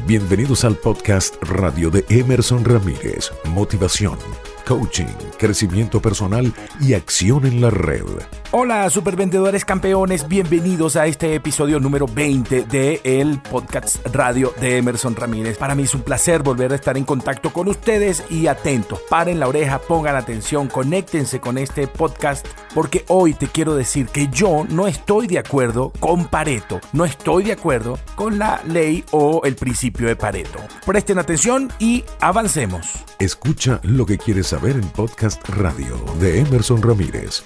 Bienvenidos al podcast radio de Emerson Ramírez. Motivación, coaching, crecimiento personal y acción en la red. Hola supervendedores campeones, bienvenidos a este episodio número 20 de el podcast radio de Emerson Ramírez. Para mí es un placer volver a estar en contacto con ustedes y atentos, paren la oreja, pongan atención, conéctense con este podcast porque hoy te quiero decir que yo no estoy de acuerdo con Pareto, no estoy de acuerdo con la ley o el principio de Pareto. Presten atención y avancemos. Escucha lo que quieres saber en podcast radio de Emerson Ramírez.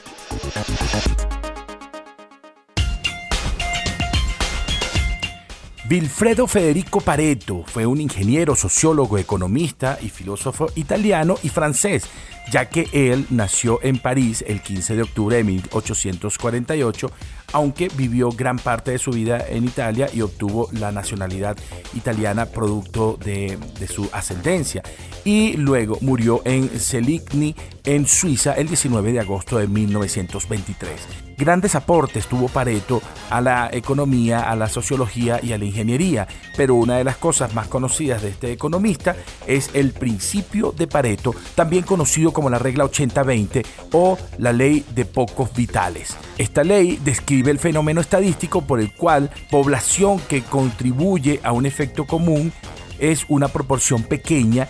Vilfredo Federico Pareto fue un ingeniero, sociólogo, economista y filósofo italiano y francés, ya que él nació en París el 15 de octubre de 1848, aunque vivió gran parte de su vida en Italia y obtuvo la nacionalidad italiana producto de su ascendencia. Y luego murió en Celigny, en Suiza, el 19 de agosto de 1923. Grandes aportes tuvo Pareto a la economía, a la sociología y a la ingeniería, pero una de las cosas más conocidas de este economista es el principio de Pareto, también conocido como la regla 80-20 o la ley de pocos vitales. Esta ley describe el fenómeno estadístico por el cual población que contribuye a un efecto común es una proporción pequeña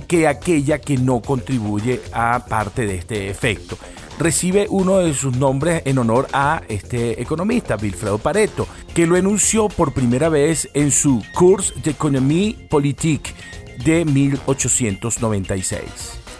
que aquella que no contribuye a parte de este efecto. Recibe uno de sus nombres en honor a este economista, Vilfredo Pareto, que lo enunció por primera vez en su Cours d'économie politique de 1896.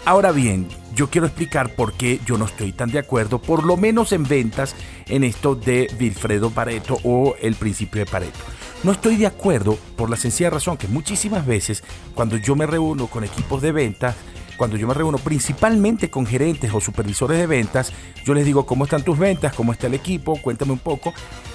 Ahora bien, yo quiero explicar por qué yo no estoy tan de acuerdo, por lo menos en ventas, en esto de Vilfredo Pareto o el principio de Pareto. No estoy de acuerdo por la sencilla razón que muchísimas veces cuando yo me reúno con equipos de ventas, cuando yo me reúno principalmente con gerentes o supervisores de ventas, yo les digo, ¿cómo están tus ventas? ¿Cómo está el equipo? Cuéntame un poco.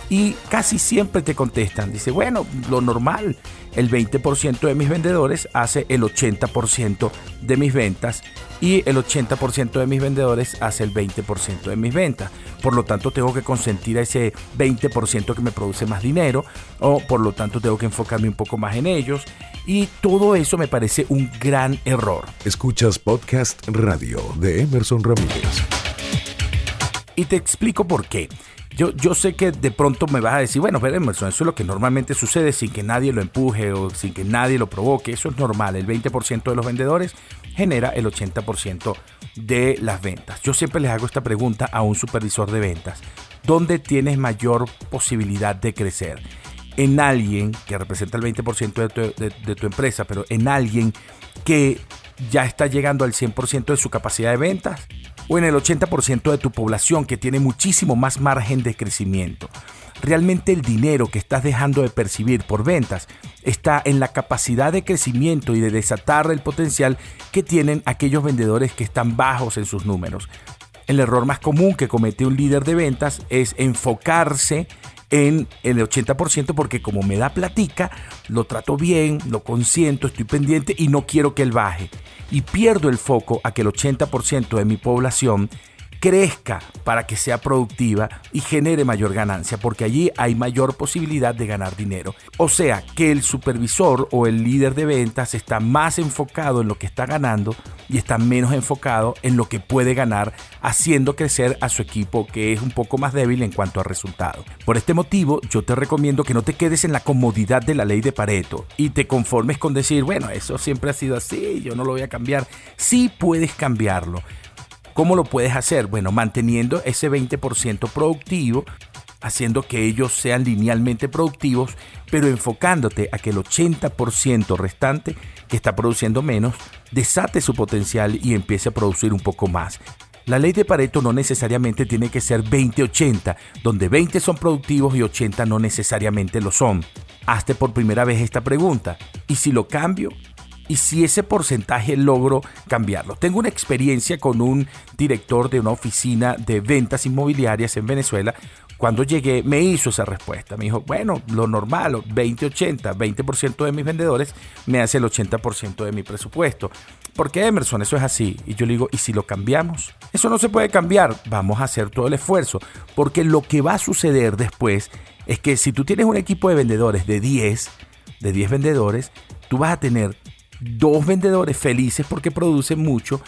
Y casi siempre te contestan. Dice, bueno, lo normal, el 20% de mis vendedores hace el 80% de mis ventas y el 80% de mis vendedores hace el 20% de mis ventas. Por lo tanto, tengo que consentir a ese 20% que me produce más dinero o por lo tanto tengo que enfocarme un poco más en ellos. Y todo eso me parece un gran error. Escuchas podcast radio de Emerson Ramírez. Y te explico por qué. Yo sé que de pronto me vas a decir, bueno, pero Emerson, eso es lo que normalmente sucede sin que nadie lo empuje o sin que nadie lo provoque. Eso es normal. El 20% de los vendedores genera el 80% de las ventas. Yo siempre les hago esta pregunta a un supervisor de ventas. ¿Dónde tienes mayor posibilidad de crecer? ¿En alguien que representa el 20% de tu empresa, pero en alguien que ya está llegando al 100% de su capacidad de ventas? ¿O en el 80% de tu población que tiene muchísimo más margen de crecimiento? Realmente el dinero que estás dejando de percibir por ventas está en la capacidad de crecimiento y de desatar el potencial que tienen aquellos vendedores que están bajos en sus números. El error más común que comete un líder de ventas es enfocarse en el 80% porque como me da platica, lo trato bien, lo consiento, estoy pendiente y no quiero que él baje. Y pierdo el foco a que el 80% de mi población crezca para que sea productiva y genere mayor ganancia, porque allí hay mayor posibilidad de ganar dinero. O sea, que el supervisor o el líder de ventas está más enfocado en lo que está ganando y está menos enfocado en lo que puede ganar, haciendo crecer a su equipo que es un poco más débil en cuanto a resultados. Por este motivo, yo te recomiendo que no te quedes en la comodidad de la ley de Pareto y te conformes con decir, bueno, eso siempre ha sido así, yo no lo voy a cambiar. Sí puedes cambiarlo. ¿Cómo lo puedes hacer? Bueno, manteniendo ese 20% productivo, haciendo que ellos sean linealmente productivos, pero enfocándote a que el 80% restante, que está produciendo menos, desate su potencial y empiece a producir un poco más. La ley de Pareto no necesariamente tiene que ser 20-80, donde 20 son productivos y 80 no necesariamente lo son. Hazte por primera vez esta pregunta, ¿y si lo cambio? ¿Y si ese porcentaje logro cambiarlo? Tengo una experiencia con un director de una oficina de ventas inmobiliarias en Venezuela. Cuando llegué me hizo esa respuesta. Me dijo, bueno, lo normal, 20-80, 20% de mis vendedores me hace el 80% de mi presupuesto. ¿Por qué, Emerson? Eso es así. Y yo le digo, ¿y si lo cambiamos? Eso no se puede cambiar. Vamos a hacer todo el esfuerzo. Porque lo que va a suceder después es que si tú tienes un equipo de vendedores de 10 vendedores, tú vas a tener 2 vendedores felices porque producen mucho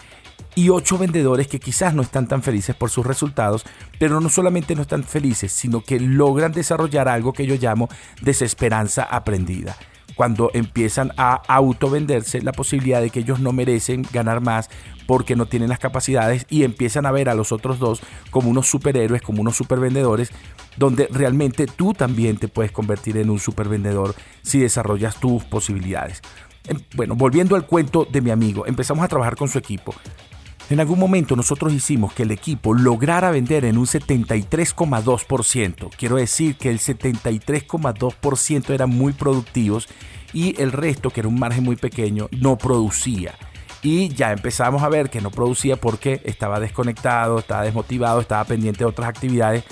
y 8 vendedores que quizás no están tan felices por sus resultados, pero no solamente no están felices, sino que logran desarrollar algo que yo llamo desesperanza aprendida. Cuando empiezan a autovenderse la posibilidad de que ellos no merecen ganar más porque no tienen las capacidades y empiezan a ver a los otros 2 como unos superhéroes, como unos supervendedores, donde realmente tú también te puedes convertir en un supervendedor si desarrollas tus posibilidades. Bueno, volviendo al cuento de mi amigo, empezamos a trabajar con su equipo. En algún momento nosotros hicimos que el equipo lograra vender en un 73,2%. Quiero decir que el 73,2% eran muy productivos y el resto, que era un margen muy pequeño, no producía. Y ya empezamos a ver que no producía porque estaba desconectado, estaba desmotivado, estaba pendiente de otras actividades.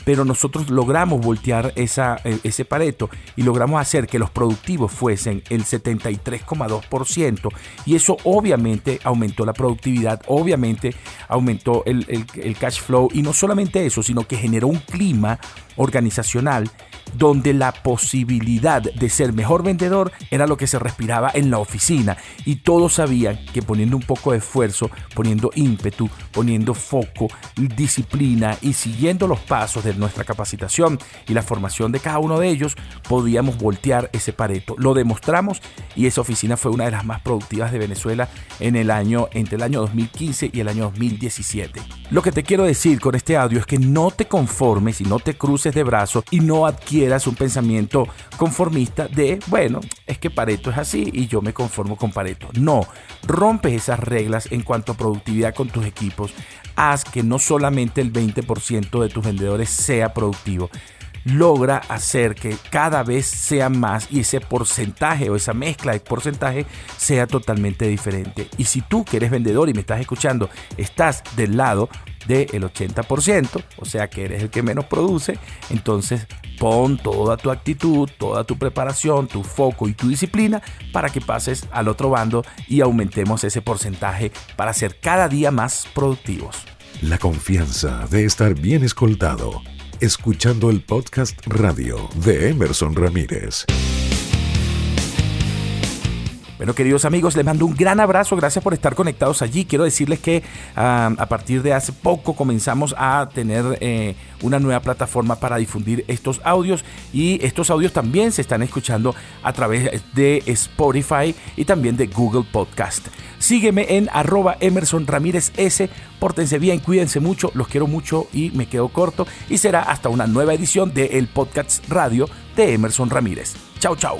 Pero nosotros logramos voltear ese Pareto y logramos hacer que los productivos fuesen el 73,2%, y eso obviamente aumentó la productividad, obviamente aumentó el cash flow, y no solamente eso, sino que generó un clima organizacional donde la posibilidad de ser mejor vendedor era lo que se respiraba en la oficina, y todos sabían que poniendo un poco de esfuerzo, poniendo ímpetu, poniendo foco, disciplina y siguiendo los pasos de nuestra capacitación y la formación de cada uno de ellos, podíamos voltear ese Pareto. Lo demostramos y esa oficina fue una de las más productivas de Venezuela entre el año 2015 y el año 2017. Lo que te quiero decir con este audio es que no te conformes y no te cruces de brazos y no adquieras un pensamiento conformista de, bueno, es que Pareto es así y yo me conformo con Pareto. No, rompes esas reglas en cuanto a productividad con tus equipos. Haz que no solamente el 20% de tus vendedores sea productivo. Logra hacer que cada vez sean más y ese porcentaje o esa mezcla de porcentaje sea totalmente diferente. Y si tú que eres vendedor y me estás escuchando, estás del lado del 80%, o sea que eres el que menos produce, entonces pon toda tu actitud, toda tu preparación, tu foco y tu disciplina para que pases al otro bando y aumentemos ese porcentaje para ser cada día más productivos. La confianza de estar bien escoltado, escuchando el podcast radio de Emerson Ramírez. Bueno, queridos amigos, les mando un gran abrazo. Gracias por estar conectados allí. Quiero decirles que a partir de hace poco comenzamos a tener una nueva plataforma para difundir estos audios, y estos audios también se están escuchando a través de Spotify y también de Google Podcast. Sígueme en @EmersonRamírezS. Pórtense bien, cuídense mucho, los quiero mucho y me quedo corto. Y será hasta una nueva edición de el Podcast Radio de Emerson Ramírez. Chao, chao.